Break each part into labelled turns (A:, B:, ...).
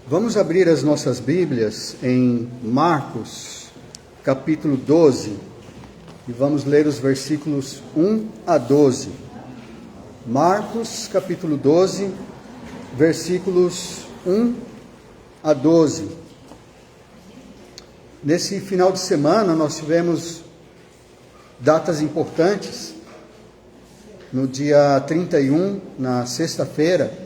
A: Vamos abrir as nossas Bíblias em Marcos, capítulo 12, e vamos ler os versículos 1 a 12. Marcos, capítulo 12, versículos 1 a 12. Nesse final de semana nós tivemos datas importantes. No dia 31, na sexta-feira,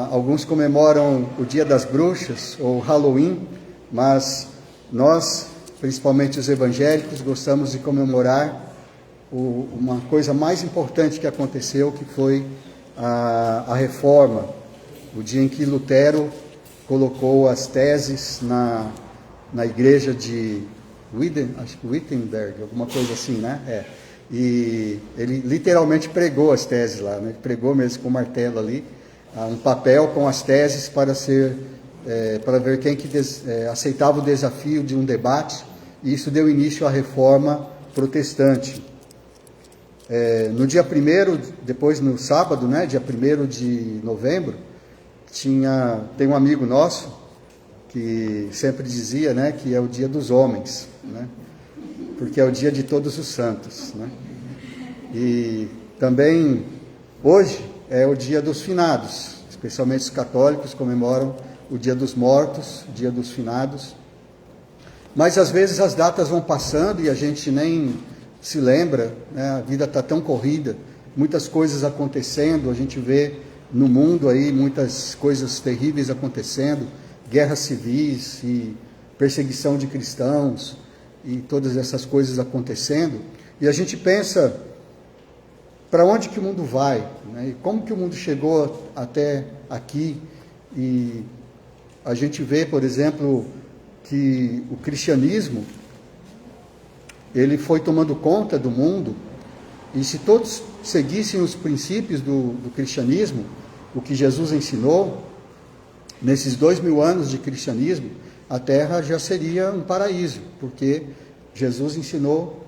A: alguns comemoram o Dia das Bruxas, ou Halloween, mas nós, principalmente os evangélicos, gostamos de comemorar uma coisa mais importante que aconteceu, que foi a Reforma, o dia em que Lutero colocou as teses na igreja de Wittenberg, alguma coisa assim, né? E ele literalmente pregou as teses lá, né? Ele pregou mesmo com o martelo ali, um papel com as teses para ver quem que aceitava o desafio de um debate, e isso deu início à Reforma Protestante. No dia 1º, depois no sábado, né, dia 1º de novembro, tem um amigo nosso que sempre dizia, né, que é o dia dos homens, né, porque é o dia de todos os santos, né? E também hoje é o dia dos finados, especialmente os católicos comemoram o dia dos mortos, dia dos finados. Mas às vezes as datas vão passando e a gente nem se lembra, né? A vida está tão corrida, muitas coisas acontecendo, a gente vê no mundo aí muitas coisas terríveis acontecendo, guerras civis e perseguição de cristãos e todas essas coisas acontecendo, e a gente pensa, para onde que o mundo vai, né? E como que o mundo chegou até aqui? E a gente vê, por exemplo, que o cristianismo, ele foi tomando conta do mundo, e se todos seguissem os princípios do cristianismo, o que Jesus ensinou, nesses 2000 anos de cristianismo, a terra já seria um paraíso, porque Jesus ensinou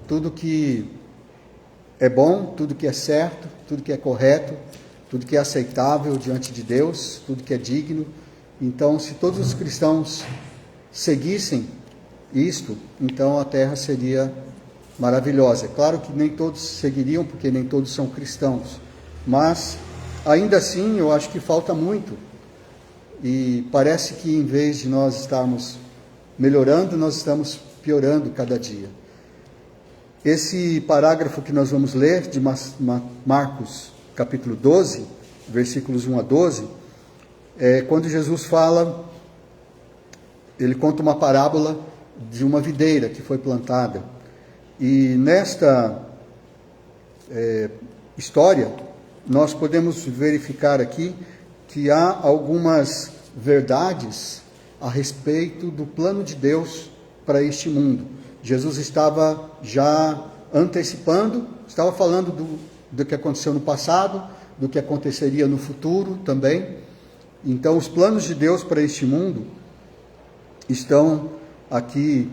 A: tudo que é bom, tudo que é certo, tudo que é correto, tudo que é aceitável diante de Deus, tudo que é digno. Então, se todos os cristãos seguissem isto, então a terra seria maravilhosa. É claro que nem todos seguiriam, porque nem todos são cristãos, mas ainda assim eu acho que falta muito. E parece que em vez de nós estarmos melhorando, nós estamos piorando cada dia. Esse parágrafo que nós vamos ler, de Marcos capítulo 12, versículos 1 a 12, é quando Jesus fala, ele conta uma parábola de uma videira que foi plantada. E nesta história, nós podemos verificar aqui que há algumas verdades a respeito do plano de Deus para este mundo. Jesus estava já antecipando, estava falando do que aconteceu no passado, do que aconteceria no futuro também. Então, os planos de Deus para este mundo estão aqui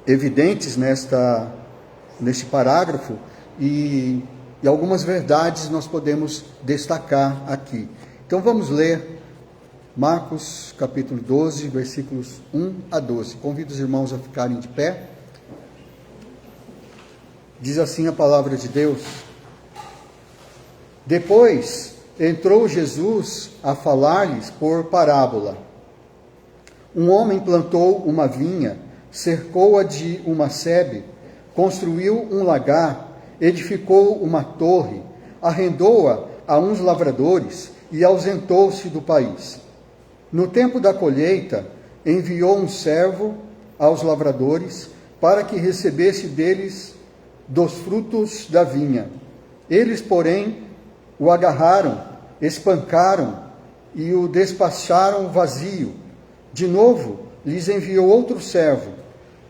A: evidentes neste parágrafo, e algumas verdades nós podemos destacar aqui. Então, vamos ler Marcos capítulo 12, versículos 1 a 12. Convido os irmãos a ficarem de pé. Diz assim a palavra de Deus: Depois entrou Jesus a falar-lhes por parábola. Um homem plantou uma vinha, cercou-a de uma sebe, construiu um lagar, edificou uma torre, arrendou-a a uns lavradores e ausentou-se do país. No tempo da colheita, enviou um servo aos lavradores para que recebesse deles dos frutos da vinha. Eles, porém, o agarraram, espancaram e o despacharam vazio. De novo, lhes enviou outro servo,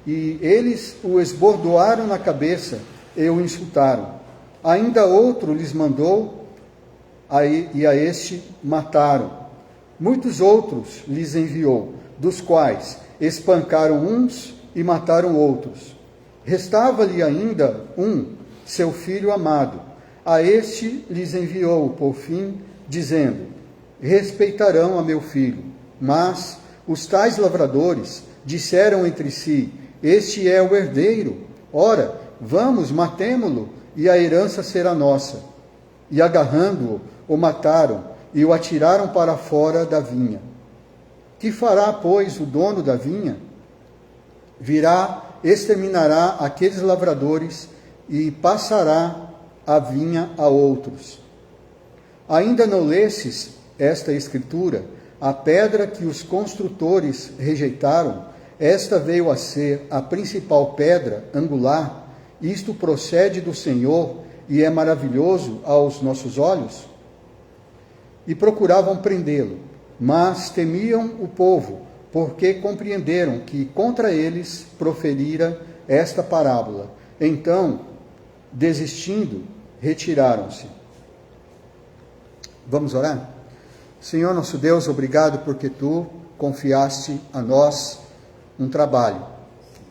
A: e eles o esbordoaram na cabeça e o insultaram. Ainda outro lhes mandou, e a este mataram. Muitos outros lhes enviou, dos quais espancaram uns e mataram outros. Restava-lhe ainda seu filho amado. A este lhes enviou, por fim, dizendo: respeitarão a meu filho. Mas os tais lavradores disseram entre si: este é o herdeiro. Ora, vamos, matemo-lo, e a herança será nossa. E agarrando-o, o mataram e o atiraram para fora da vinha. Que fará, pois, o dono da vinha? Virá, exterminará aqueles lavradores e passará a vinha a outros. Ainda não lesses esta escritura? A pedra que os construtores rejeitaram, esta veio a ser a principal pedra angular. Isto procede do Senhor e é maravilhoso aos nossos olhos? E procuravam prendê-lo, mas temiam o povo, porque compreenderam que contra eles proferira esta parábola. Então, desistindo, retiraram-se. Vamos orar? Senhor nosso Deus, obrigado porque Tu confiaste a nós um trabalho.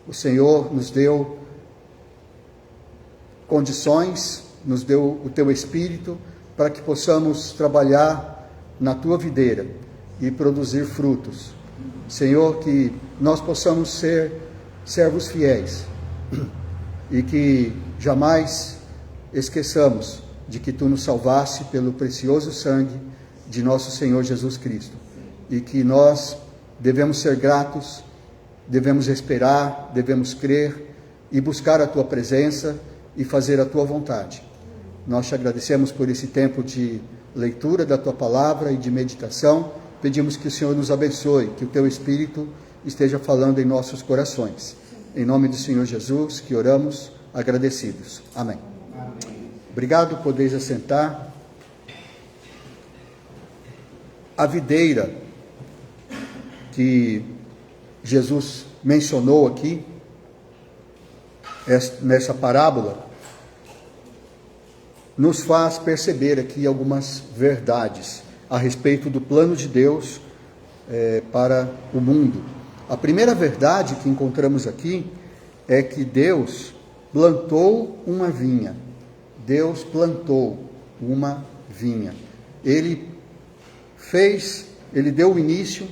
A: O Senhor nos deu condições, nos deu o Teu Espírito para que possamos trabalhar na Tua videira e produzir frutos. Senhor, que nós possamos ser servos fiéis e que jamais esqueçamos de que Tu nos salvaste pelo precioso sangue de nosso Senhor Jesus Cristo, e que nós devemos ser gratos, devemos esperar, devemos crer e buscar a Tua presença e fazer a Tua vontade. Nós te agradecemos por esse tempo de leitura da Tua palavra e de meditação. Pedimos que o Senhor nos abençoe, que o Teu Espírito esteja falando em nossos corações. Em nome do Senhor Jesus que oramos, agradecidos. Amém. Amém. Obrigado, podeis assentar. A videira que Jesus mencionou aqui, nessa parábola, nos faz perceber aqui algumas verdades a respeito do plano de Deus para o mundo. A primeira verdade que encontramos aqui é que Deus plantou uma vinha. Deus plantou uma vinha. Ele deu o início,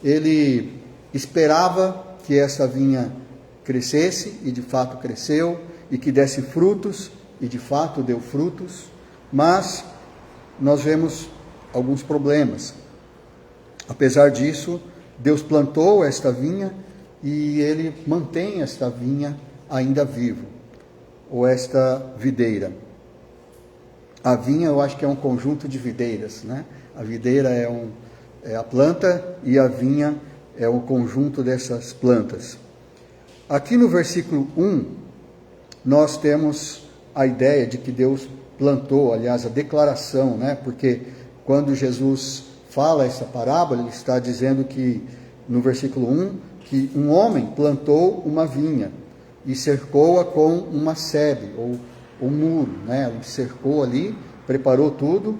A: ele esperava que essa vinha crescesse, e de fato cresceu, e que desse frutos, e de fato deu frutos, mas nós vemos alguns problemas. Apesar disso, Deus plantou esta vinha e Ele mantém esta vinha ainda viva, ou esta videira. A vinha, eu acho que é um conjunto de videiras, né? A videira é a planta e a vinha é o conjunto dessas plantas. Aqui no versículo 1, nós temos a ideia de que Deus plantou, aliás, a declaração, né? Porque quando Jesus fala essa parábola, ele está dizendo que, no versículo 1, que um homem plantou uma vinha e cercou-a com uma sebe, ou um muro, né? Ele cercou ali, preparou tudo,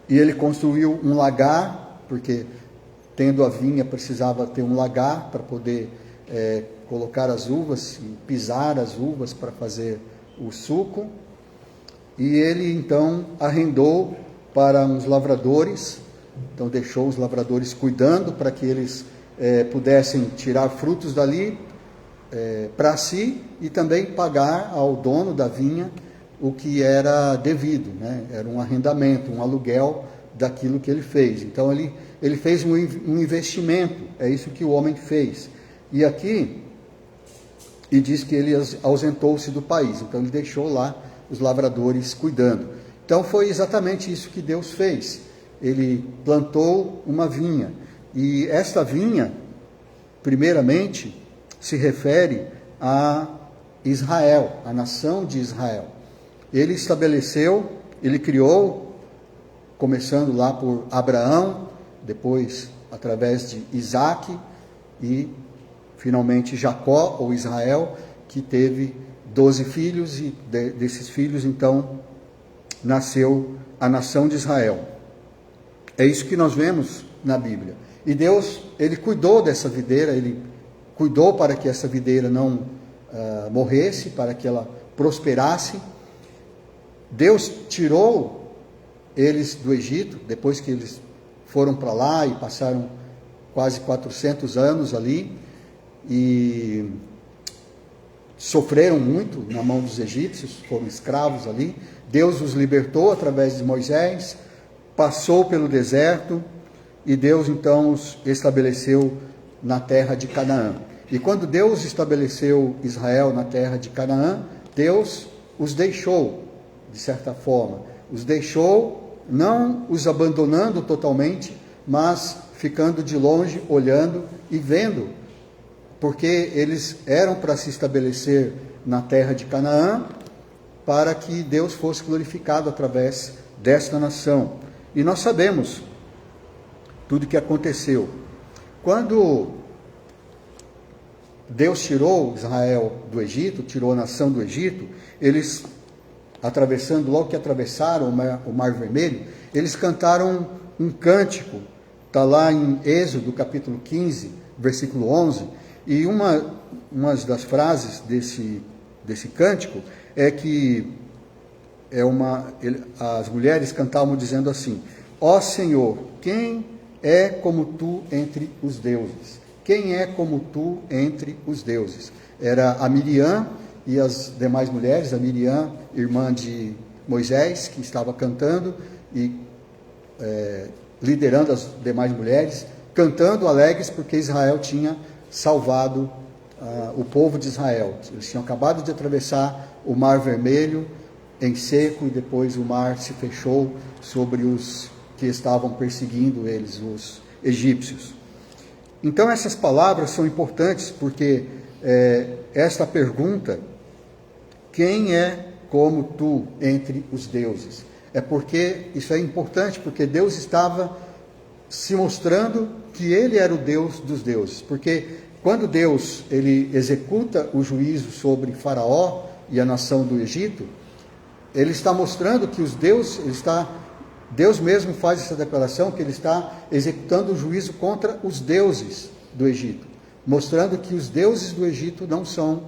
A: e ele construiu um lagar, porque tendo a vinha precisava ter um lagar para poder colocar as uvas e pisar as uvas para fazer o suco. E ele então arrendou para uns lavradores, então deixou os lavradores cuidando para que eles pudessem tirar frutos dali para si e também pagar ao dono da vinha o que era devido, né? Era um arrendamento, um aluguel daquilo que ele fez. Então ele fez um investimento, é isso que o homem fez. E aqui, e diz que ele ausentou-se do país, então ele deixou lá os lavradores cuidando. Então foi exatamente isso que Deus fez. Ele plantou uma vinha, e esta vinha, primeiramente, se refere a Israel, a nação de Israel. Ele estabeleceu, ele criou, começando lá por Abraão, depois através de Isaque e finalmente Jacó, ou Israel, que teve 12 filhos, e desses filhos então nasceu a nação de Israel. É isso que nós vemos na Bíblia. E Deus, ele cuidou dessa videira, ele cuidou para que essa videira não morresse, para que ela prosperasse. Deus tirou eles do Egito, depois que eles foram para lá e passaram quase 400 anos ali, e sofreram muito na mão dos egípcios, foram escravos ali. Deus os libertou através de Moisés, passou pelo deserto, e Deus então os estabeleceu na terra de Canaã. E quando Deus estabeleceu Israel na terra de Canaã, Deus os deixou, de certa forma. Os deixou, não os abandonando totalmente, mas ficando de longe, olhando e vendo, porque eles eram para se estabelecer na terra de Canaã, para que Deus fosse glorificado através desta nação. E nós sabemos tudo o que aconteceu. Quando Deus tirou Israel do Egito, tirou a nação do Egito, eles, logo que atravessaram o Mar Vermelho, eles cantaram um cântico, está lá em Êxodo, capítulo 15, versículo 11, e uma das frases desse cântico é que as mulheres cantavam dizendo assim: ó Senhor, quem é como tu entre os deuses? Quem é como tu entre os deuses? Era a Miriam e as demais mulheres, a Miriam, irmã de Moisés, que estava cantando e liderando as demais mulheres, cantando alegres porque Israel tinha salvado o povo de Israel. Eles tinham acabado de atravessar o Mar Vermelho em seco, e depois o mar se fechou sobre os que estavam perseguindo eles, os egípcios. Então essas palavras são importantes, porque esta pergunta, quem é como tu entre os deuses? Isso é importante, porque Deus estava se mostrando que ele era o Deus dos deuses. Porque quando Deus ele executa o juízo sobre Faraó e a nação do Egito, ele está mostrando que Deus mesmo faz essa declaração, que ele está executando o juízo contra os deuses do Egito, mostrando que os deuses do Egito não são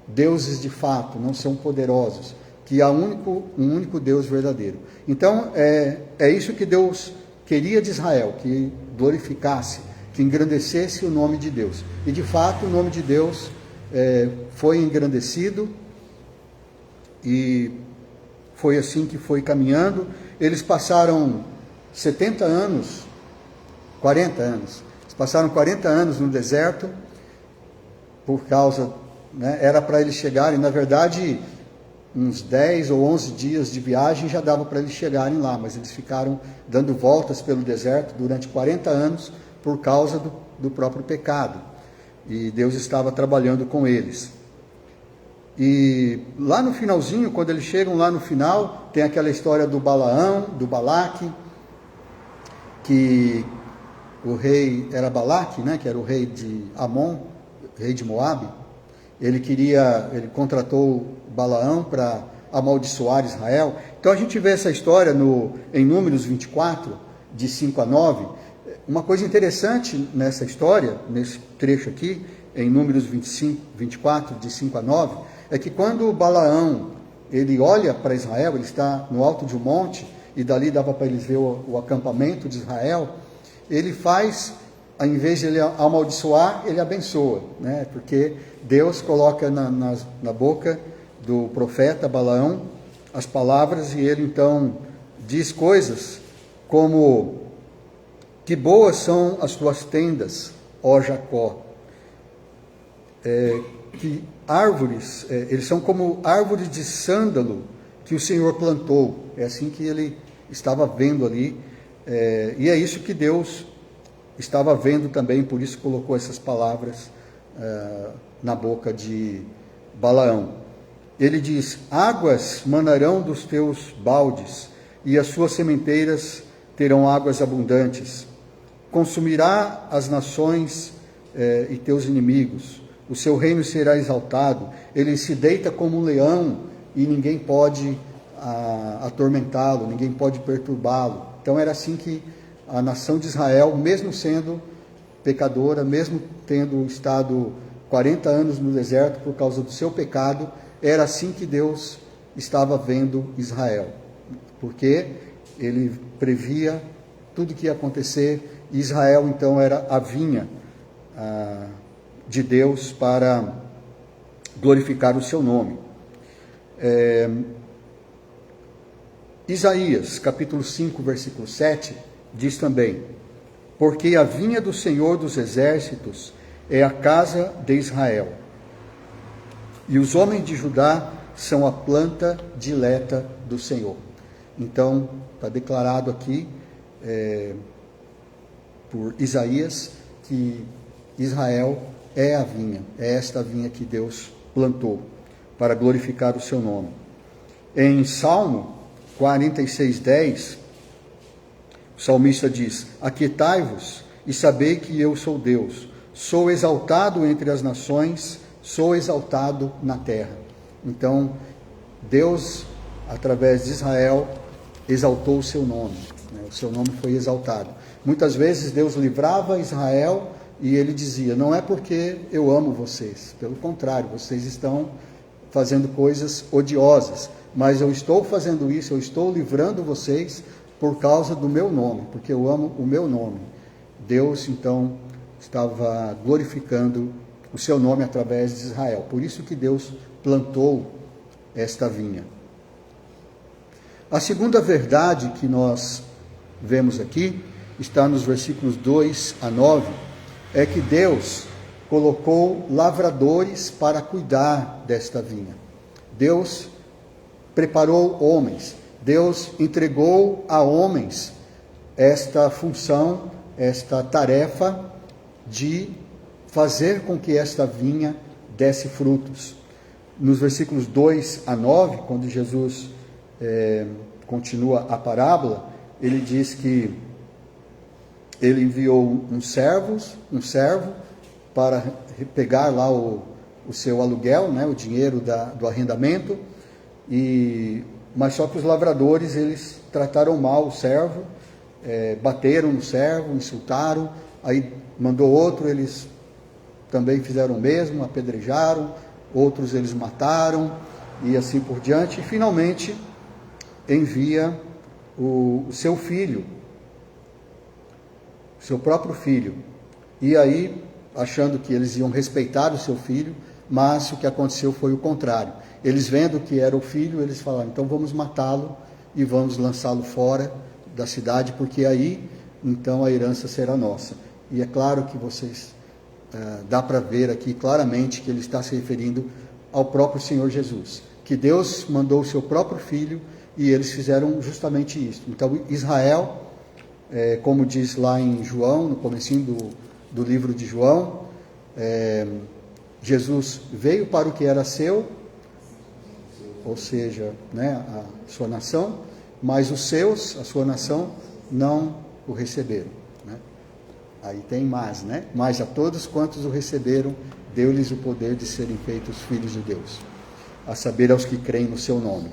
A: deuses de fato, não são poderosos, que há um único Deus verdadeiro. Então, é isso que Deus queria de Israel, que glorificasse, que engrandecesse o nome de Deus. E, de fato, o nome de Deus foi engrandecido, e foi assim que foi caminhando. Eles passaram 40 anos, eles passaram 40 anos no deserto, por causa, era para eles chegarem, na verdade, uns 10 ou 11 dias de viagem já dava para eles chegarem lá, mas eles ficaram dando voltas pelo deserto durante 40 anos, por causa do próprio pecado, e Deus estava trabalhando com eles. E lá no finalzinho, quando eles chegam lá no final, tem aquela história do Balaão, do Balaque, que o rei era Balaque, que era o rei de Amon, rei de Moabe. Ele contratou Balaão para amaldiçoar Israel. Então a gente vê essa história em Números 24, de 5 a 9. Uma coisa interessante nessa história, nesse trecho aqui, em Números 24, de 5 a 9, é que quando Balaão ele olha para Israel, ele está no alto de um monte, e dali dava para eles ver o acampamento de Israel, ele faz, ao invés de ele amaldiçoar, ele abençoa, porque Deus coloca na boca do profeta Balaão as palavras, e ele então diz coisas como: que boas são as tuas tendas, ó Jacó, que árvores, eles são como árvores de sândalo que o Senhor plantou. É assim que ele estava vendo ali, e é isso que Deus estava vendo também, por isso colocou essas palavras na boca de Balaão. Ele diz: águas manarão dos teus baldes, e as suas sementeiras terão águas abundantes. Consumirá as nações e teus inimigos. O seu reino será exaltado. Ele se deita como um leão, e ninguém pode atormentá-lo, ninguém pode perturbá-lo. Então era assim que a nação de Israel, mesmo sendo pecadora, mesmo tendo estado 40 anos no deserto por causa do seu pecado, era assim que Deus estava vendo Israel. Porque ele previa tudo que ia acontecer. Israel, então, era a vinha de Deus para glorificar o seu nome. Isaías, capítulo 5, versículo 7, diz também: porque a vinha do Senhor dos Exércitos é a casa de Israel, e os homens de Judá são a planta dileta do Senhor. Então, está declarado aqui por Isaías que Israel é a vinha, é esta vinha que Deus plantou para glorificar o seu nome. Em Salmo 46:10, o salmista diz: aquietai-vos e sabei que eu sou Deus, sou exaltado entre as nações, sou exaltado na terra. Então, Deus, através de Israel, exaltou o seu nome, né? O seu nome foi exaltado. Muitas vezes Deus livrava Israel e ele dizia: não é porque eu amo vocês, pelo contrário, vocês estão fazendo coisas odiosas, mas eu estou fazendo isso, eu estou livrando vocês por causa do meu nome, porque eu amo o meu nome. Deus, então, estava glorificando o seu nome através de Israel. Por isso que Deus plantou esta vinha. A segunda verdade que nós vemos aqui, está nos versículos 2 a 9, é que Deus colocou lavradores para cuidar desta vinha. Deus preparou homens, Deus entregou a homens esta função, esta tarefa de fazer com que esta vinha desse frutos. Nos versículos 2 a 9, quando Jesus continua a parábola, ele diz que ele enviou um servo para pegar lá o seu aluguel, né, o dinheiro do arrendamento, mas só que os lavradores, eles trataram mal o servo, bateram no servo, insultaram, aí mandou outro, eles também fizeram o mesmo, apedrejaram, outros eles mataram, e assim por diante, e finalmente envia o seu filho, seu próprio filho, e aí, achando que eles iam respeitar o seu filho, mas o que aconteceu foi o contrário. Eles vendo que era o filho, eles falaram: então vamos matá-lo e vamos lançá-lo fora da cidade, porque aí, então, a herança será nossa. E é claro que vocês, dá para ver aqui claramente que ele está se referindo ao próprio Senhor Jesus, que Deus mandou o seu próprio filho e eles fizeram justamente isso. Então, Israel, como diz lá em João, no comecinho do livro de João, Jesus veio para o que era seu, ou seja, né, a sua nação, mas os seus, a sua nação, não o receberam. Né? Aí tem mais, né? Mas a todos quantos o receberam, deu-lhes o poder de serem feitos filhos de Deus, a saber, aos que creem no seu nome.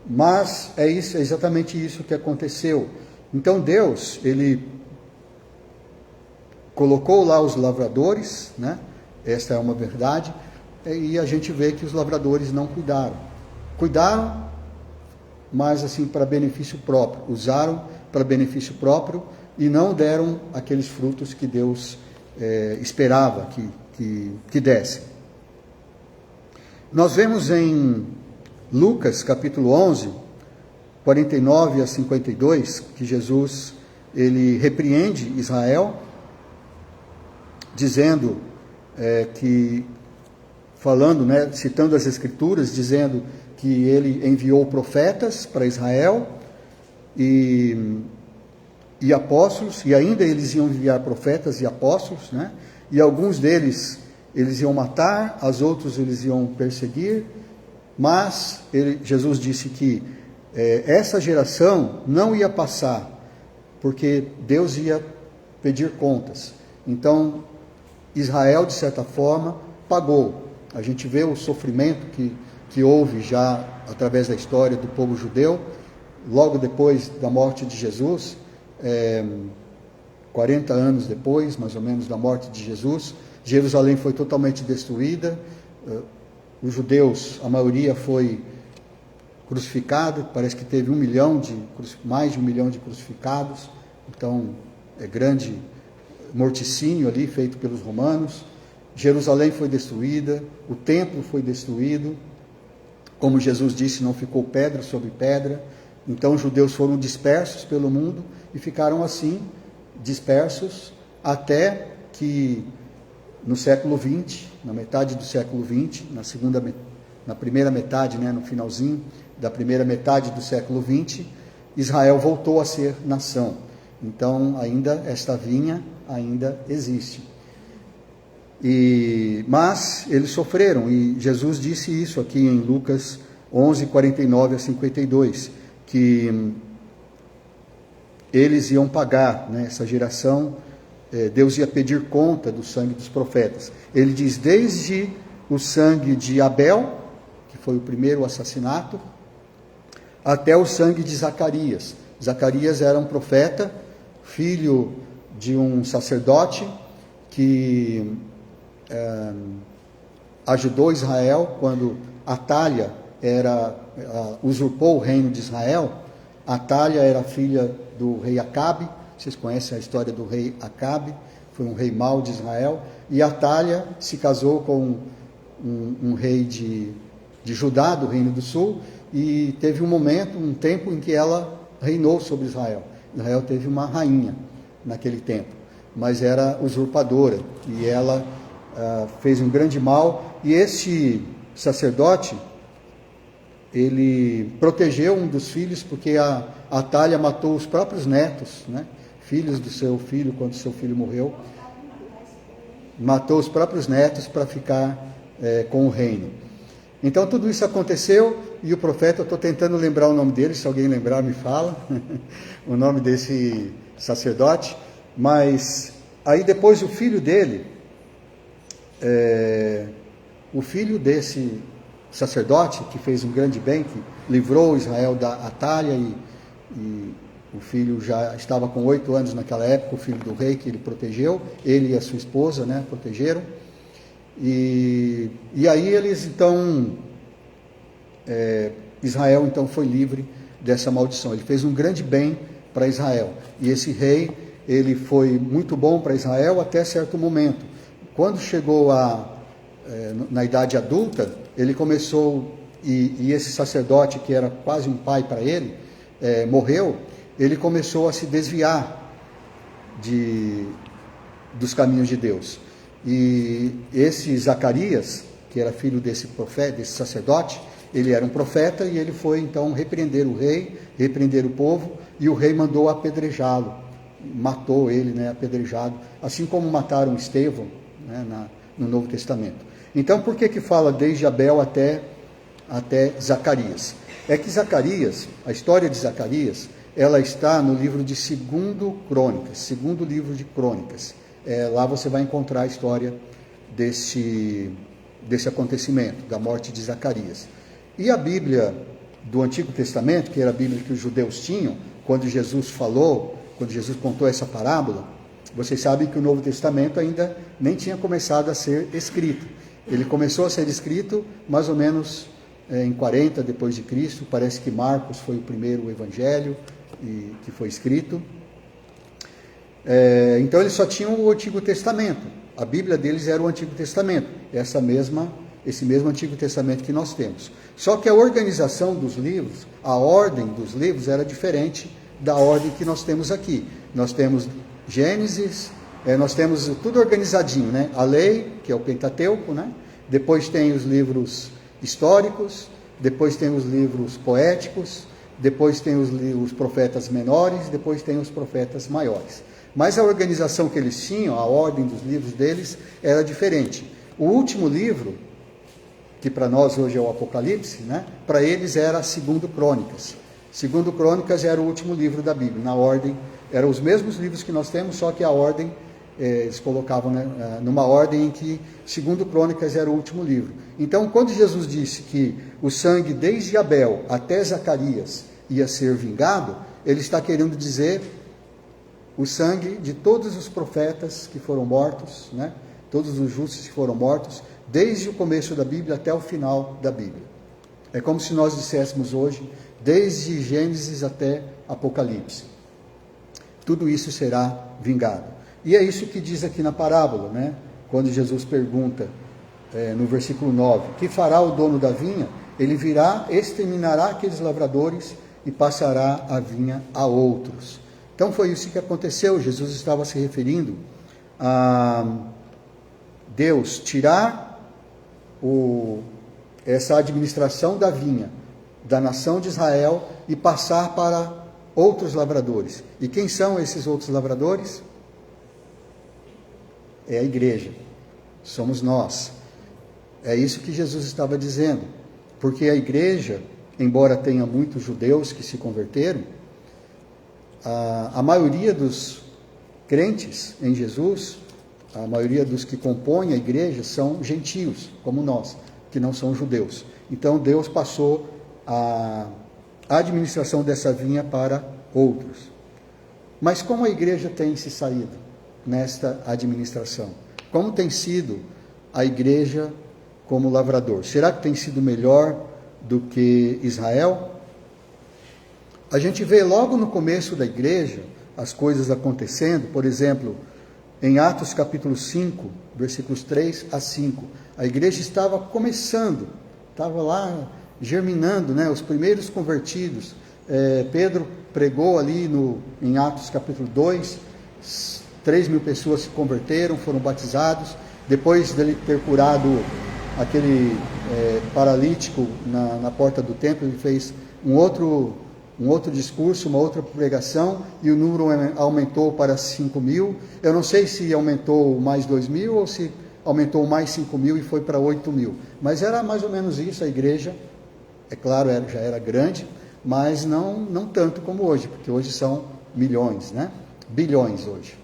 A: Mas é exatamente isso que aconteceu. Então Deus, ele colocou lá os lavradores, né? Esta é uma verdade, e a gente vê que os lavradores não cuidaram. Cuidaram, mas assim para benefício próprio, usaram para benefício próprio e não deram aqueles frutos que Deus esperava que desse. Nós vemos em Lucas capítulo 11, 49 a 52, que Jesus, ele repreende Israel, dizendo falando, né, citando as Escrituras, dizendo que ele enviou profetas para Israel e apóstolos, e ainda eles iam enviar profetas e apóstolos, né, e alguns deles eles iam matar, os outros eles iam perseguir, mas Jesus disse que essa geração não ia passar, porque Deus ia pedir contas. Então, Israel, de certa forma, pagou. A gente vê o sofrimento que houve já através da história do povo judeu, logo depois da morte de Jesus, 40 anos depois, mais ou menos, da morte de Jesus, Jerusalém foi totalmente destruída, os judeus, a maioria foi crucificado, parece que teve mais de 1 milhão de crucificados, então é grande morticínio ali feito pelos romanos. Jerusalém foi destruída, o templo foi destruído, como Jesus disse, não ficou pedra sobre pedra. Então os judeus foram dispersos pelo mundo e ficaram assim, dispersos, até que no século XX, na metade do século XX, na primeira metade, no finalzinho da primeira metade do século XX, Israel voltou a ser nação. Então ainda esta vinha ainda existe. Mas eles sofreram, e Jesus disse isso aqui em Lucas 11, 49 a 52, que eles iam pagar, essa geração, Deus ia pedir conta do sangue dos profetas. Ele diz, desde o sangue de Abel, que foi o primeiro assassinato, até o sangue de Zacarias. Zacarias era um profeta, filho de um sacerdote, que ajudou Israel quando Atália usurpou o reino de Israel. Atália era filha do rei Acabe, vocês conhecem a história do rei Acabe, foi um rei mau de Israel, e Atália se casou com um rei de Judá, do Reino do Sul, e teve um tempo em que ela reinou sobre Israel. Israel teve uma rainha naquele tempo, mas era usurpadora, e ela fez um grande mal, e este sacerdote, ele protegeu um dos filhos, porque a Atália matou os próprios netos, filhos do seu filho, quando seu filho morreu, matou os próprios netos para ficar com o reino. Então tudo isso aconteceu, e o profeta, eu estou tentando lembrar o nome dele, se alguém lembrar me fala, o nome desse sacerdote, mas aí depois o filho dele, o filho desse sacerdote, que fez um grande bem, que livrou Israel da Atália, e o filho já estava com 8 anos naquela época, o filho do rei que ele protegeu, ele e a sua esposa, protegeram, e aí eles então, Israel então foi livre dessa maldição. Ele fez um grande bem para Israel, e esse rei, ele foi muito bom para Israel até certo momento. Quando chegou na idade adulta, ele começou, e esse sacerdote, que era quase um pai para ele, morreu, ele começou a se desviar dos caminhos de Deus. E esse Zacarias, que era filho desse profeta, desse sacerdote, ele era um profeta, e ele foi então repreender o rei, repreender o povo, e o rei mandou apedrejá-lo, matou ele, apedrejado, assim como mataram Estevão, no Novo Testamento. Então, por que fala desde Abel até Zacarias? É que Zacarias, a história de Zacarias, ela está no livro de 2 Crônicas, segundo livro de Crônicas. Lá você vai encontrar a história desse acontecimento, da morte de Zacarias. E a Bíblia do Antigo Testamento, que era a Bíblia que os judeus tinham, quando Jesus contou essa parábola, vocês sabem que o Novo Testamento ainda nem tinha começado a ser escrito. Ele começou a ser escrito mais ou menos em 40 depois de Cristo. Parece que Marcos foi o primeiro evangelho que foi escrito. Então eles só tinham o Antigo Testamento. A Bíblia deles era o Antigo Testamento, esse mesmo Antigo Testamento que nós temos. Só que a organização dos livros, a ordem dos livros era diferente da ordem que nós temos aqui. Nós temos Gênesis, nós temos tudo organizadinho, a lei, que é o Pentateuco, depois tem os livros históricos, depois tem os livros poéticos, depois tem os profetas menores, depois tem os profetas maiores. Mas a organização que eles tinham, a ordem dos livros deles, era diferente. O último livro, que para nós hoje é o Apocalipse, para eles era 2 Crônicas. 2 Crônicas era o último livro da Bíblia, na ordem, eram os mesmos livros que nós temos, só que a ordem, eles colocavam numa ordem em que 2 Crônicas era o último livro. Então, quando Jesus disse que o sangue desde Abel até Zacarias ia ser vingado, ele está querendo dizer o sangue de todos os profetas que foram mortos, todos os justos que foram mortos, desde o começo da Bíblia até o final da Bíblia. É como se nós disséssemos hoje, desde Gênesis até Apocalipse. Tudo isso será vingado. E é isso que diz aqui na parábola, né? Quando Jesus pergunta, no versículo 9, que fará o dono da vinha? Ele virá, exterminará aqueles lavradores e passará a vinha a outros. Então foi isso que aconteceu. Jesus estava se referindo a Deus tirar essa administração da vinha da nação de Israel e passar para outros lavradores. E quem são esses outros lavradores? É a igreja, somos nós. É isso que Jesus estava dizendo, porque a igreja, embora tenha muitos judeus que se converteram, a maioria dos crentes em Jesus, a maioria dos que compõem a igreja são gentios, como nós, que não são judeus. Então Deus passou a administração dessa vinha para outros. Mas como a igreja tem se saído nesta administração? Como tem sido a igreja como lavrador? Será que tem sido melhor do que Israel? A gente vê logo no começo da igreja as coisas acontecendo. Por exemplo, em Atos capítulo 5, versículos 3 a 5, a igreja estava começando, estava lá germinando, né, os primeiros convertidos. Pedro pregou ali em Atos capítulo 2, 3.000 pessoas se converteram, foram batizados. Depois dele ter curado aquele paralítico na porta do templo, ele fez um outro discurso, uma outra pregação, e o número aumentou para 5.000. Eu não sei se aumentou mais 2.000 ou se aumentou mais 5.000 e foi para 8.000. Mas era mais ou menos isso. A igreja, é claro, já era grande, mas não tanto como hoje, porque hoje são milhões, né? Bilhões hoje.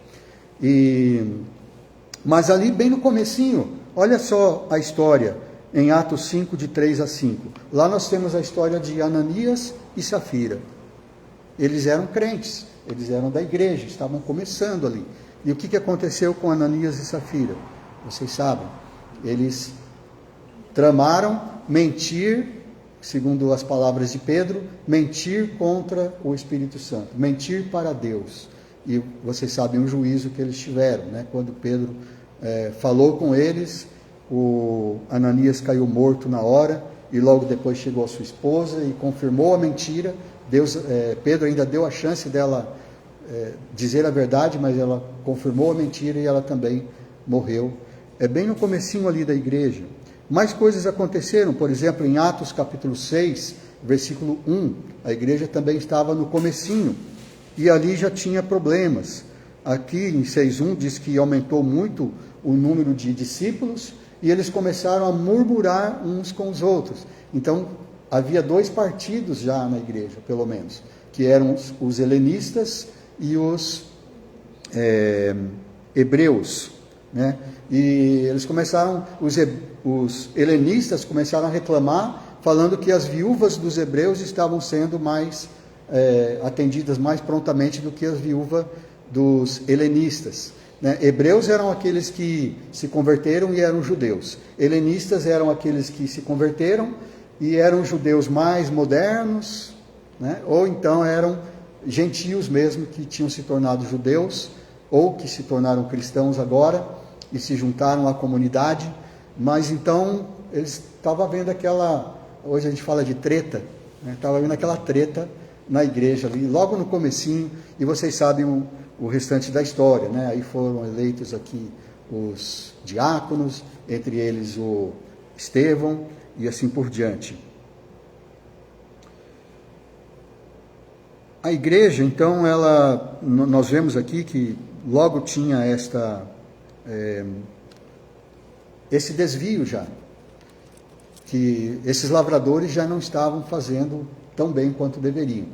A: Mas ali bem no comecinho, olha só a história, em Atos 5, de 3 a 5. Lá nós temos a história de Ananias e Safira. Eles eram crentes, eles eram da igreja, estavam começando ali. E o que aconteceu com Ananias e Safira? Vocês sabem, eles tramaram mentir, segundo as palavras de Pedro, mentir contra o Espírito Santo, mentir para Deus. E vocês sabem o juízo que eles tiveram, né? Quando Pedro falou com eles, o Ananias caiu morto na hora, e logo depois chegou a sua esposa e confirmou a mentira. Pedro ainda deu a chance dela dizer a verdade, mas ela confirmou a mentira e ela também morreu. É bem no comecinho ali da igreja. Mais coisas aconteceram, por exemplo, em Atos capítulo 6, versículo 1, a igreja também estava no comecinho, e ali já tinha problemas. Aqui em 6.1 diz que aumentou muito o número de discípulos, e eles começaram a murmurar uns com os outros. Então, havia 2 partidos já na igreja, pelo menos, que eram os helenistas e os hebreus, né? E eles começaram, os helenistas começaram a reclamar, falando que as viúvas dos hebreus estavam sendo mais atendidas mais prontamente do que as viúvas dos helenistas, né? Hebreus eram aqueles que se converteram e eram judeus. Helenistas eram aqueles que se converteram e eram judeus mais modernos, né? Ou então eram gentios mesmo, que tinham se tornado judeus, ou que se tornaram cristãos agora e se juntaram à comunidade. Mas então eles estavam vendo hoje a gente fala de treta, né? Estava vendo aquela treta na igreja ali, logo no comecinho, e vocês sabem o restante da história, né? Aí foram eleitos aqui os diáconos, entre eles o Estevão, e assim por diante. A igreja, então, nós vemos aqui que logo tinha esse desvio já, que esses lavradores já não estavam fazendo tão bem quanto deveriam.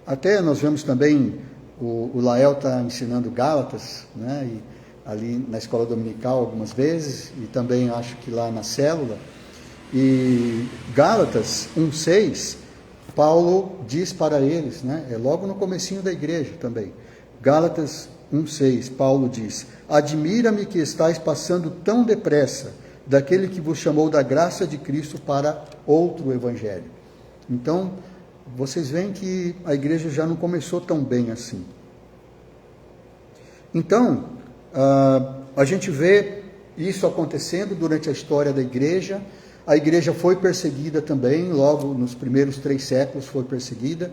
A: Até nós vemos também, o Lael está ensinando Gálatas, né? E ali na escola dominical algumas vezes, e também acho que lá na célula. E Gálatas 1,6, Paulo diz para eles, né? Logo no comecinho da igreja também. Gálatas 1,6, Paulo diz: admira-me que estáis passando tão depressa daquele que vos chamou da graça de Cristo para outro evangelho. Então, vocês veem que a igreja já não começou tão bem assim. Então, a gente vê isso acontecendo durante a história da igreja. A igreja foi perseguida também, logo nos primeiros 3 séculos foi perseguida.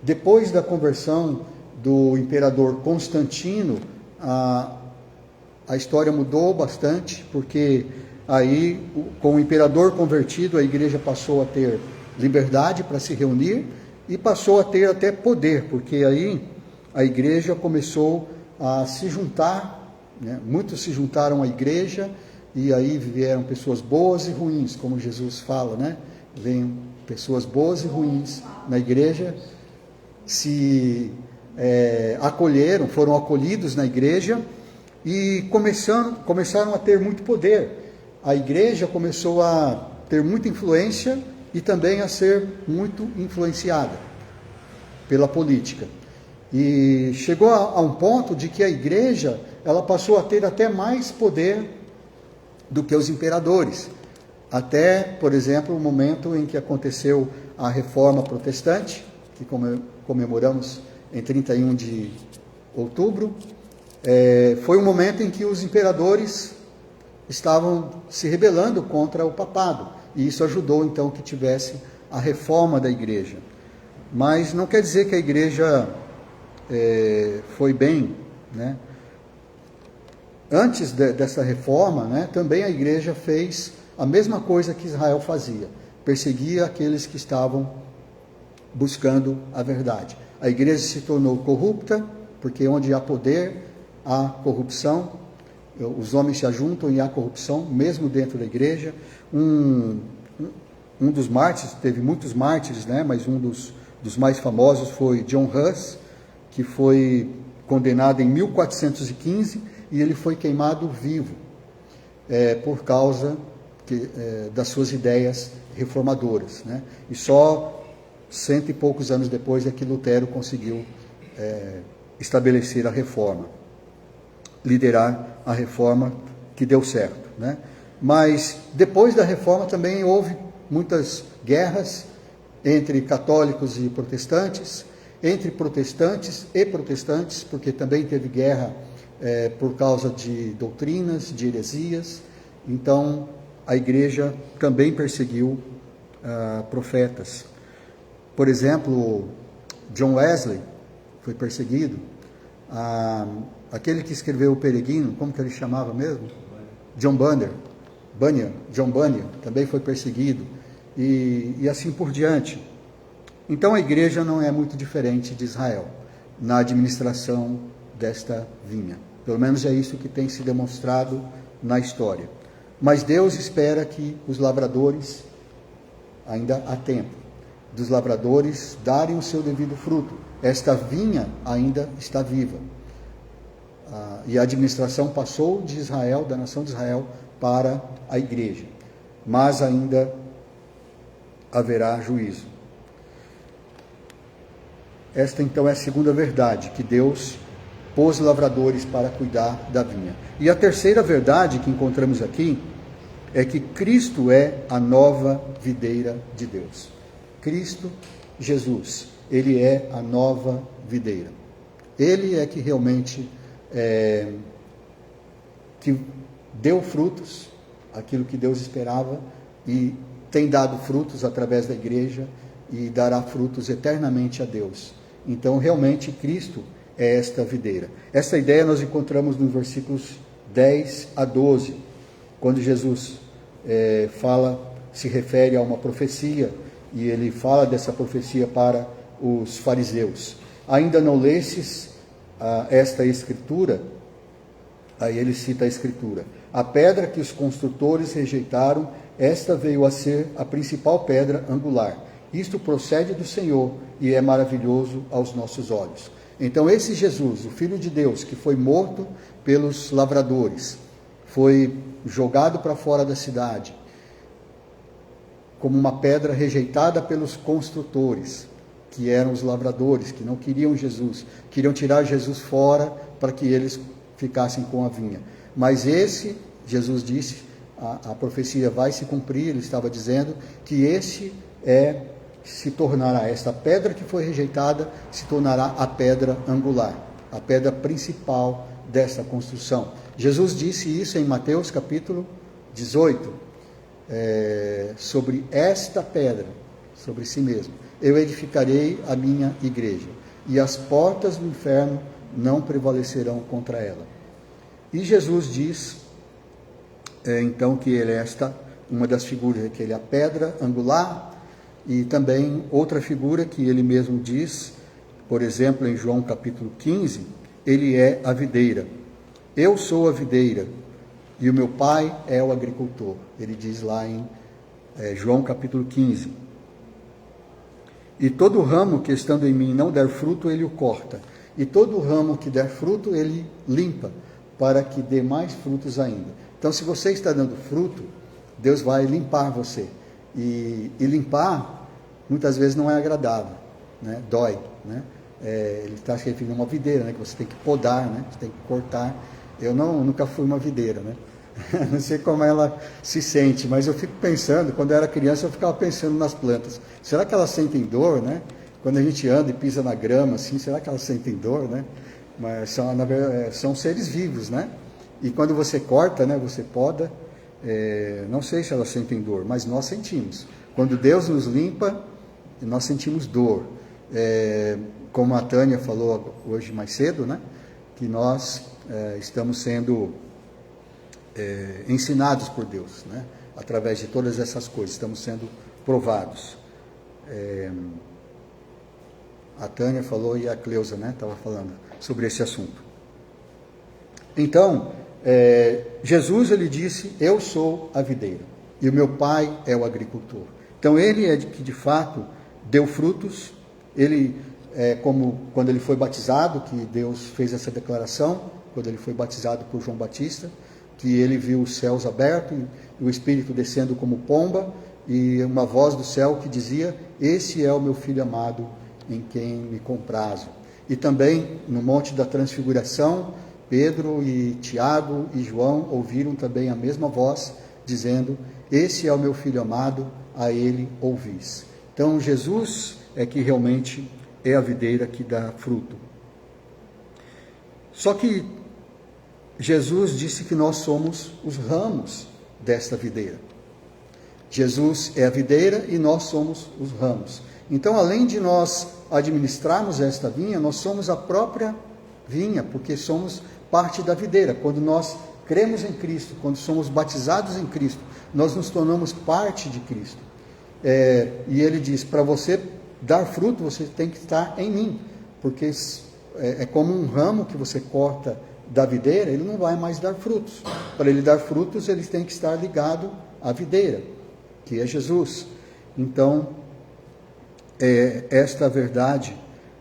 A: Depois da conversão do imperador Constantino, a história mudou bastante, porque aí, com o imperador convertido, a igreja passou a ter liberdade para se reunir e passou a ter até poder, porque aí a igreja começou a se juntar, né? Muitos se juntaram à igreja, e aí vieram pessoas boas e ruins, como Jesus fala, né? Vêm pessoas boas e ruins na igreja, se acolheram, foram acolhidos na igreja, e começaram a ter muito poder. A igreja começou a ter muita influência e também a ser muito influenciada pela política. E chegou a um ponto de que a igreja, ela passou a ter até mais poder do que os imperadores. Até, por exemplo, o momento em que aconteceu a Reforma Protestante, que comemoramos em 31 de outubro, foi um momento em que os imperadores estavam se rebelando contra o papado, e isso ajudou então que tivesse a reforma da igreja. Mas não quer dizer que a igreja foi bem, né? Antes dessa reforma, né, também a igreja fez a mesma coisa que Israel fazia, perseguia aqueles que estavam buscando a verdade. A igreja se tornou corrupta, porque onde há poder, há corrupção. Os homens se ajuntam e há corrupção, mesmo dentro da igreja. Um dos mártires, teve muitos mártires, né, mas um dos mais famosos foi John Hus, que foi condenado em 1415, e ele foi queimado vivo, por causa das suas ideias reformadoras, né? E só 100 e poucos anos depois é que Lutero conseguiu estabelecer a reforma, liderar a reforma que deu certo, né? Mas depois da reforma também houve muitas guerras entre católicos e protestantes, entre protestantes e protestantes, porque também teve guerra por causa de doutrinas, de heresias. Então a igreja também perseguiu profetas. Por exemplo, John Wesley foi perseguido. Aquele que escreveu o Peregrino, como que ele chamava mesmo? John Bunyan, também foi perseguido, e assim por diante. Então a igreja não é muito diferente de Israel na administração desta vinha. Pelo menos é isso que tem se demonstrado na história. Mas Deus espera que os lavradores, ainda há tempo, dos lavradores darem o seu devido fruto. Esta vinha ainda está viva. E a administração passou de Israel, da nação de Israel, para a igreja. Mas ainda haverá juízo. Esta então é a segunda verdade, que Deus pôs lavradores para cuidar da vinha. E a terceira verdade que encontramos aqui é que Cristo é a nova videira de Deus. Cristo, Jesus, Ele é a nova videira. Ele é que realmente que deu frutos, aquilo que Deus esperava, e tem dado frutos através da igreja, e dará frutos eternamente a Deus. Então, realmente, Cristo é esta videira. Essa ideia nós encontramos nos versículos 10 a 12, quando Jesus se refere a uma profecia, e ele fala dessa profecia para os fariseus. Ainda não lestes esta escritura? Aí ele cita a escritura. A pedra que os construtores rejeitaram, esta veio a ser a principal pedra angular. Isto procede do Senhor e é maravilhoso aos nossos olhos. Então esse Jesus, o Filho de Deus, que foi morto pelos lavradores, foi jogado para fora da cidade, como uma pedra rejeitada pelos construtores, que eram os lavradores, que não queriam Jesus, queriam tirar Jesus fora para que eles ficassem com a vinha. Mas esse, Jesus disse, a profecia vai se cumprir. Ele estava dizendo que se tornará, esta pedra que foi rejeitada, se tornará a pedra angular, a pedra principal dessa construção. Jesus disse isso em Mateus capítulo 18, sobre esta pedra, sobre si mesmo. Eu edificarei a minha igreja, e as portas do inferno não prevalecerão contra ela. E Jesus diz, então, que ele é uma das figuras, que ele é a pedra angular. E também outra figura que ele mesmo diz, por exemplo, em João capítulo 15, ele é a videira. Eu sou a videira e o meu pai é o agricultor. Ele diz lá em João capítulo 15. E todo ramo que estando em mim não der fruto, ele o corta. E todo ramo que der fruto, ele limpa, para que dê mais frutos ainda. Então, se você está dando fruto, Deus vai limpar você. E limpar, muitas vezes, não é agradável, né? Dói, né? Ele está se referindo a uma videira, né? Que você tem que podar, né? Você tem que cortar. Eu nunca fui uma videira, né? Não sei como ela se sente, mas eu fico pensando, quando eu era criança, eu ficava pensando nas plantas. Será que elas sentem dor, né? Quando a gente anda e pisa na grama, assim, será que elas sentem dor, né? Mas são seres vivos, né? E quando você corta, né? Você poda. Não sei se elas sentem dor, mas nós sentimos. Quando Deus nos limpa, nós sentimos dor. Como a Tânia falou hoje mais cedo, né? Que nós estamos sendo ensinados por Deus, né? Através de todas essas coisas, estamos sendo provados. A Tânia falou e a Cleusa, né? Estava falando sobre esse assunto. Então, Jesus, ele disse, eu sou a videira e o meu pai é o agricultor. Então ele é que de fato deu frutos. Ele, como quando ele foi batizado, que Deus fez essa declaração, quando ele foi batizado por João Batista, que ele viu os céus abertos e o Espírito descendo como pomba, e uma voz do céu que dizia, esse é o meu filho amado, em quem me comprazo. E também no Monte da Transfiguração, Pedro e Tiago e João ouviram também a mesma voz, dizendo, esse é o meu filho amado, a ele ouvis. Então Jesus é que realmente é a videira que dá fruto. Só que Jesus disse que nós somos os ramos desta videira. Jesus é a videira e nós somos os ramos. Então, além de nós administrarmos esta vinha, nós somos a própria vinha, porque somos parte da videira. Quando nós cremos em Cristo, quando somos batizados em Cristo, nós nos tornamos parte de Cristo. E ele diz, para você dar fruto, você tem que estar em mim, porque é como um ramo que você corta da videira, ele não vai mais dar frutos. Para ele dar frutos, ele tem que estar ligado à videira, que é Jesus. Então, esta verdade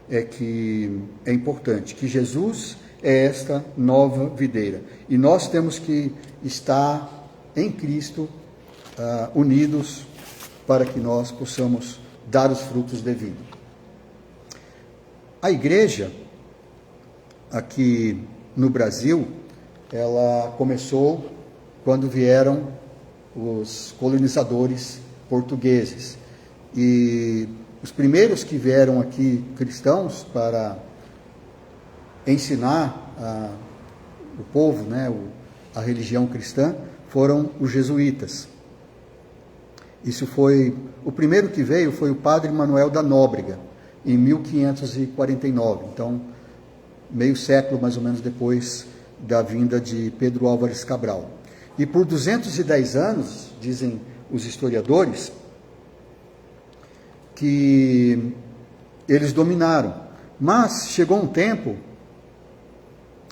A: é que é importante, que Jesus é esta nova videira. E nós temos que estar em Cristo, unidos, para que nós possamos dar os frutos devidos. A igreja, aqui no Brasil, ela começou quando vieram os colonizadores portugueses. E os primeiros que vieram aqui cristãos para ensinar o povo, né, a religião cristã, foram os jesuítas. Isso foi, o primeiro que veio foi o padre Manuel da Nóbrega, em 1549, então meio século mais ou menos depois da vinda de Pedro Álvares Cabral. E por 210 anos, dizem os historiadores, que eles dominaram. Mas chegou um tempo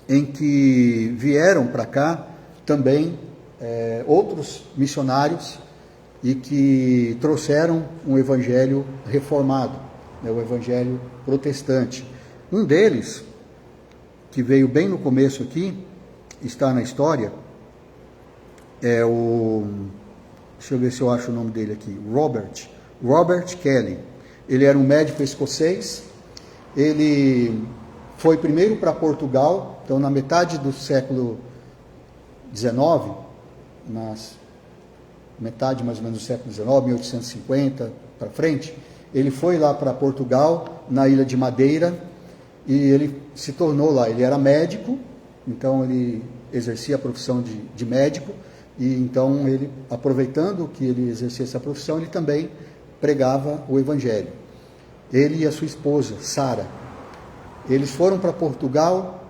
A: em que vieram para cá também outros missionários e que trouxeram um evangelho reformado, né, o evangelho protestante. Um deles, que veio bem no começo aqui, está na história, é o... Deixa eu ver se eu acho o nome dele aqui. Robert Kelly. Ele era um médico escocês. Ele foi primeiro para Portugal, então na metade do século XIX, metade mais ou menos do século XIX, 1850 para frente, ele foi lá para Portugal, na Ilha de Madeira, e ele se tornou lá, ele era médico, então ele exercia a profissão de médico, e então ele, aproveitando que ele exercia essa profissão, ele também pregava o Evangelho. Ele e a sua esposa, Sara, eles foram para Portugal,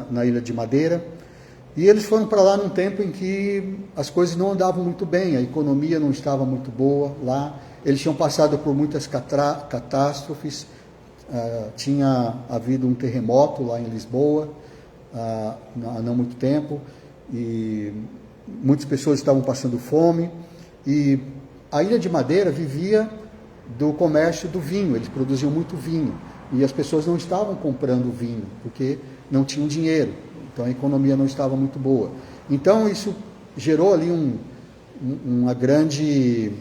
A: na Ilha de Madeira, e eles foram para lá num tempo em que as coisas não andavam muito bem, a economia não estava muito boa lá, eles tinham passado por muitas catástrofes, tinha havido um terremoto lá em Lisboa, há não muito tempo, e muitas pessoas estavam passando fome, e a Ilha de Madeira vivia do comércio do vinho, eles produziam muito vinho, e as pessoas não estavam comprando vinho, porque não tinham dinheiro, então a economia não estava muito boa. Então isso gerou ali uma grande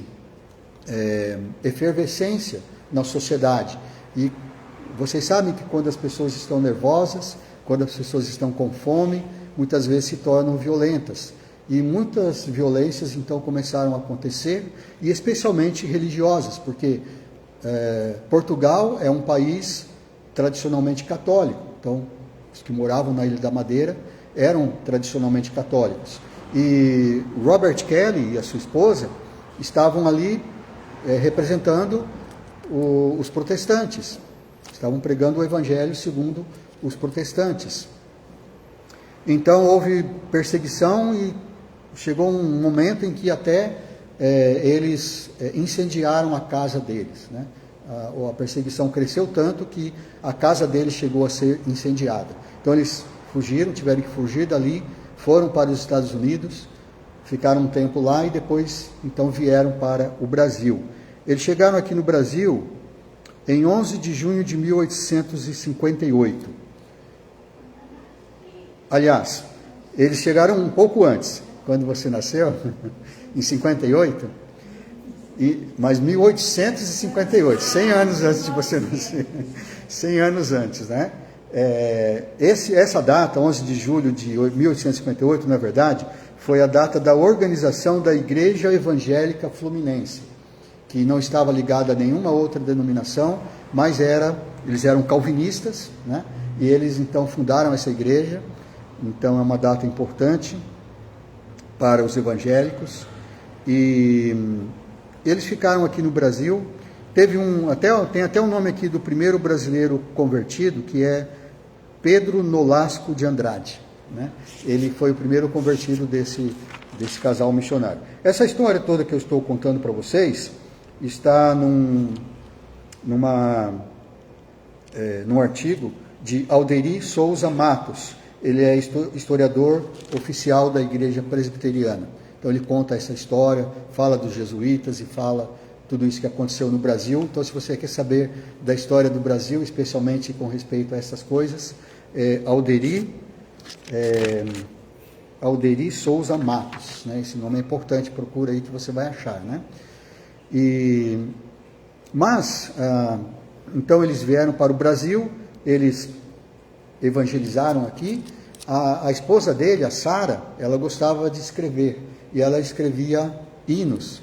A: efervescência na sociedade, e vocês sabem que quando as pessoas estão nervosas, quando as pessoas estão com fome, muitas vezes se tornam violentas. E muitas violências então começaram a acontecer, e especialmente religiosas, porque Portugal é um país tradicionalmente católico, então os que moravam na Ilha da Madeira eram tradicionalmente católicos. E Robert Kelly e a sua esposa estavam ali representando os protestantes, estavam pregando o Evangelho segundo os protestantes. Então houve perseguição e chegou um momento em que até eles incendiaram a casa deles, né? A perseguição cresceu tanto que a casa deles chegou a ser incendiada. Então eles fugiram, tiveram que fugir dali, foram para os Estados Unidos, ficaram um tempo lá e depois então vieram para o Brasil. Eles chegaram aqui no Brasil em 11 de junho de 1858. Aliás, eles chegaram um pouco antes, quando você nasceu, em 58, mas 1858, 100 anos antes de você nascer, 100 anos antes, né? Essa data, 11 de julho de 1858, na verdade, foi a data da organização da Igreja Evangélica Fluminense, que não estava ligada a nenhuma outra denominação, mas eles eram calvinistas, né? E eles então fundaram essa igreja. Então é uma data importante para os evangélicos, e eles ficaram aqui no Brasil. Tem até o nome aqui do primeiro brasileiro convertido, que é Pedro Nolasco de Andrade, né? Ele foi o primeiro convertido desse casal missionário. Essa história toda que eu estou contando para vocês está num artigo de Alderi Souza Matos. Ele é historiador oficial da Igreja Presbiteriana. Então ele conta essa história, fala dos jesuítas e fala tudo isso que aconteceu no Brasil. Então, se você quer saber da história do Brasil, especialmente com respeito a essas coisas, Alderi Souza Matos, né? Esse nome é importante, procura aí que você vai achar, né? Então eles vieram para o Brasil, eles evangelizaram aqui. A esposa dele, a Sara, ela gostava de escrever, e ela escrevia hinos.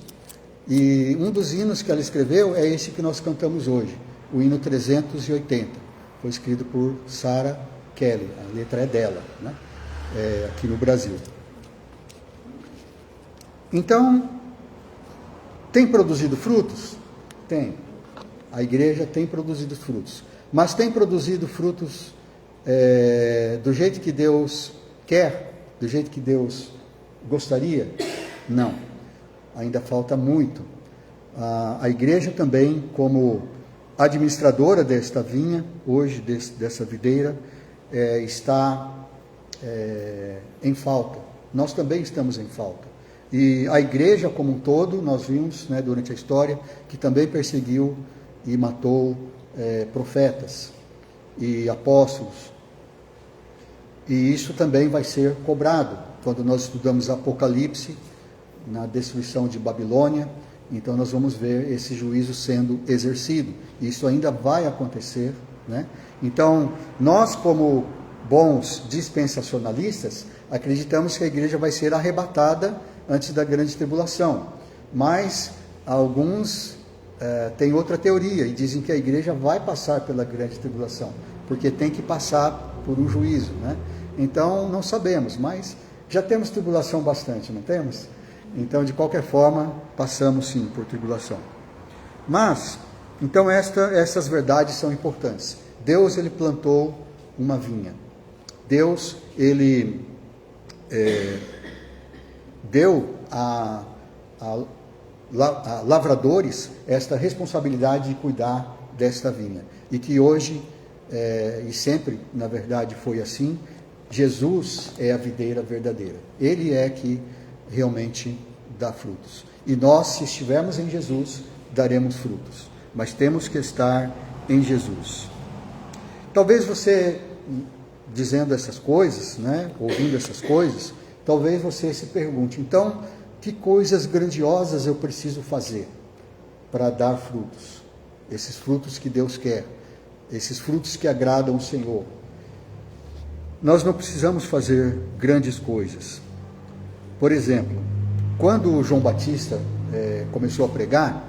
A: E um dos hinos que ela escreveu é esse que nós cantamos hoje, o hino 380. Foi escrito por Sara Kelly, a letra é dela, né? Aqui no Brasil. Então, tem produzido frutos? Tem. A igreja tem produzido frutos. Mas tem produzido frutos do jeito que Deus quer? Do jeito que Deus gostaria? Não. Ainda falta muito. A igreja também, como administradora desta vinha, hoje, dessa videira, está em falta. Nós também estamos em falta. E a igreja como um todo, nós vimos, né, durante a história, que também perseguiu e matou profetas e apóstolos. E isso também vai ser cobrado. Quando nós estudamos Apocalipse, na destruição de Babilônia, então nós vamos ver esse juízo sendo exercido. Isso ainda vai acontecer, né? Então, nós como bons dispensacionalistas, acreditamos que a igreja vai ser arrebatada antes da grande tribulação. Mas alguns têm outra teoria e dizem que a igreja vai passar pela grande tribulação, porque tem que passar por um juízo, né? Então, não sabemos, mas já temos tribulação bastante, não temos? Então, de qualquer forma, passamos sim por tribulação. Mas, então essas verdades são importantes. Deus, ele plantou uma vinha. Deus, ele deu a lavradores esta responsabilidade de cuidar desta vinha. E que hoje, e sempre, na verdade, foi assim, Jesus é a videira verdadeira. Ele é que realmente dá frutos. E nós, se estivermos em Jesus, daremos frutos. Mas temos que estar em Jesus. Talvez você, dizendo essas coisas, né, ouvindo essas coisas, talvez você se pergunte, então, que coisas grandiosas eu preciso fazer para dar frutos? Esses frutos que Deus quer, esses frutos que agradam o Senhor. Nós não precisamos fazer grandes coisas. Por exemplo, quando João Batista começou a pregar,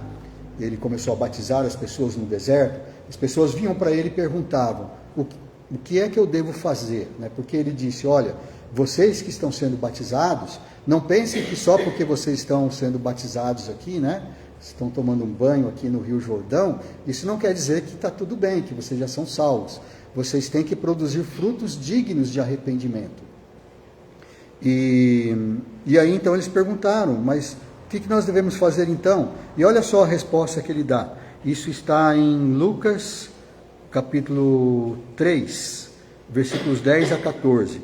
A: ele começou a batizar as pessoas no deserto, as pessoas vinham para ele e perguntavam, o que é que eu devo fazer? Porque ele disse, olha, vocês que estão sendo batizados, não pensem que só porque vocês estão sendo batizados aqui, né, estão tomando um banho aqui no Rio Jordão, isso não quer dizer que está tudo bem, que vocês já são salvos. Vocês têm que produzir frutos dignos de arrependimento. E aí então eles perguntaram, mas o que nós devemos fazer então? E olha só a resposta que ele dá. Isso está em Lucas, capítulo 3, versículos 10 a 14.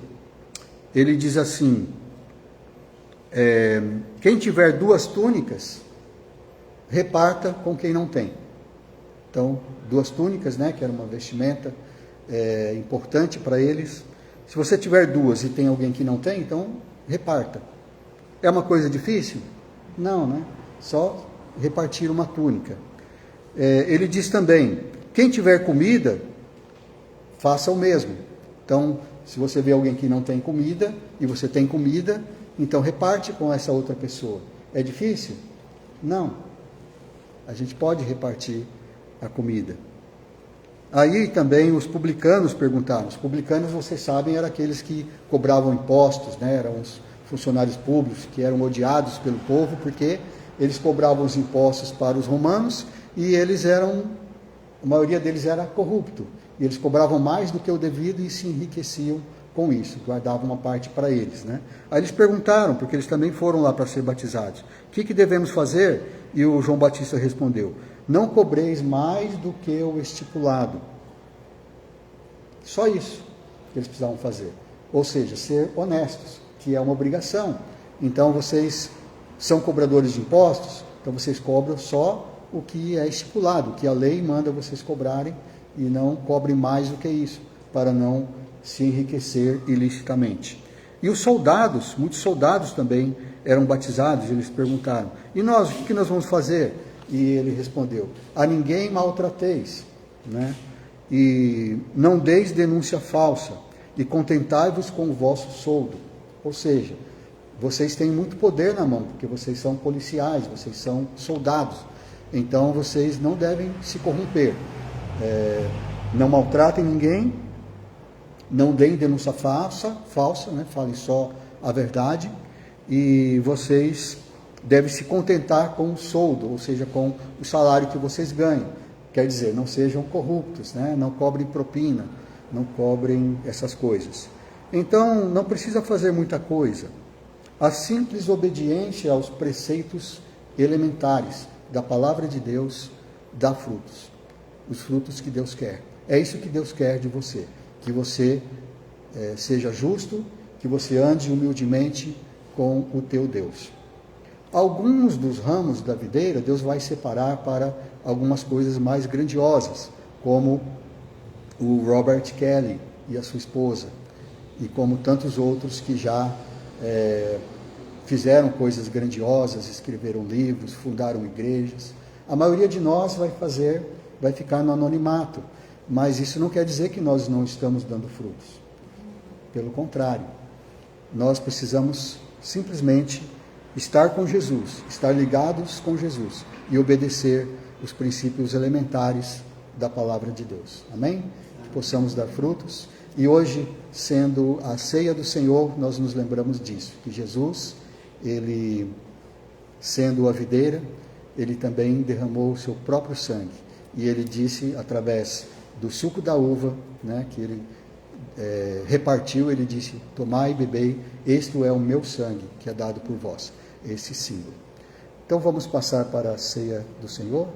A: Ele diz assim, quem tiver 2 túnicas, reparta com quem não tem. Então, 2 túnicas, né, que era uma vestimenta importante para eles. Se você tiver 2 e tem alguém que não tem, então reparta. É uma coisa difícil? Não, né? Só repartir uma túnica. Ele diz também, quem tiver comida, faça o mesmo. Então, se você vê alguém que não tem comida, e você tem comida, então reparte com essa outra pessoa. É difícil? Não. A gente pode repartir a comida. Aí também os publicanos perguntaram. Os publicanos, vocês sabem, eram aqueles que cobravam impostos, né? Eram os funcionários públicos que eram odiados pelo povo, porque eles cobravam os impostos para os romanos e a maioria deles era corrupto. E eles cobravam mais do que o devido e se enriqueciam com isso, guardavam uma parte para eles, né? Aí eles perguntaram, porque eles também foram lá para ser batizados, o que devemos fazer? E o João Batista respondeu, não cobreis mais do que o estipulado. Só isso que eles precisavam fazer. Ou seja, ser honestos, que é uma obrigação. Então vocês são cobradores de impostos, então vocês cobram só o que é estipulado, o que a lei manda vocês cobrarem, e não cobrem mais do que isso, para não se enriquecer ilicitamente. E os soldados, muitos soldados também eram batizados, e eles perguntaram, e nós, o que nós vamos fazer? E ele respondeu, a ninguém maltrateis, né? E não deis denúncia falsa, e contentai-vos com o vosso soldo. Ou seja, vocês têm muito poder na mão, porque vocês são policiais, vocês são soldados. Então vocês não devem se corromper. Não maltratem ninguém, não deem denúncia falsa, né? Falem só a verdade, e vocês devem se contentar com o soldo, ou seja, com o salário que vocês ganham. Quer dizer, não sejam corruptos, né? Não cobrem propina, não cobrem essas coisas. Então, não precisa fazer muita coisa. A simples obediência aos preceitos elementares da palavra de Deus dá frutos. Os frutos que Deus quer. É isso que Deus quer de você. Que você seja justo, que você ande humildemente com o teu Deus. Alguns dos ramos da videira, Deus vai separar para algumas coisas mais grandiosas, como o Robert Kelly e a sua esposa, e como tantos outros que já fizeram coisas grandiosas, escreveram livros, fundaram igrejas. A maioria de nós vai ficar no anonimato, mas isso não quer dizer que nós não estamos dando frutos. Pelo contrário, nós precisamos simplesmente estar com Jesus, estar ligados com Jesus e obedecer os princípios elementares da palavra de Deus. Amém? Que possamos dar frutos. E hoje, sendo a ceia do Senhor, nós nos lembramos disso, que Jesus, ele, sendo a videira, ele também derramou o seu próprio sangue. E ele disse, através do suco da uva, né, que ele repartiu, ele disse: tomai e bebei, este é o meu sangue, que é dado por vós. Esse símbolo. Então vamos passar para a ceia do Senhor.